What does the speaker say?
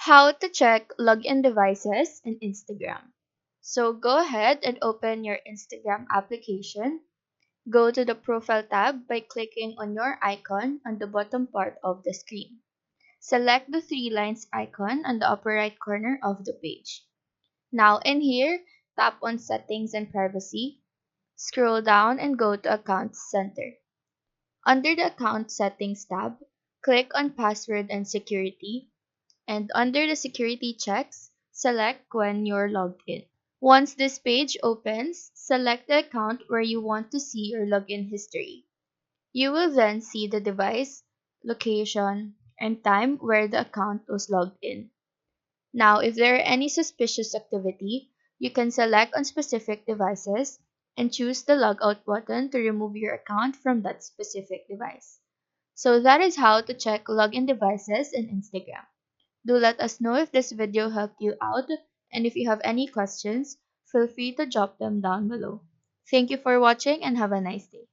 How to check login devices in Instagram. So go ahead and open your Instagram application. Go to the Profile tab by clicking on your icon on the bottom part of the screen. Select the three lines icon on the upper right corner of the page. Now in here, tap on Settings and Privacy. Scroll down and go to Accounts Center. Under the Account Settings tab, click on Password and Security, and under the Security checks, select when you're logged in. Once this page opens, select the account where you want to see your login history. You will then see the device, location, and time where the account was logged in. Now, if there are any suspicious activity, you can select on specific devices and choose the logout button to remove your account from that specific device. So that is how to check login devices in Instagram. Do let us know if this video helped you out, and if you have any questions, feel free to drop them down below. Thank you for watching and have a nice day.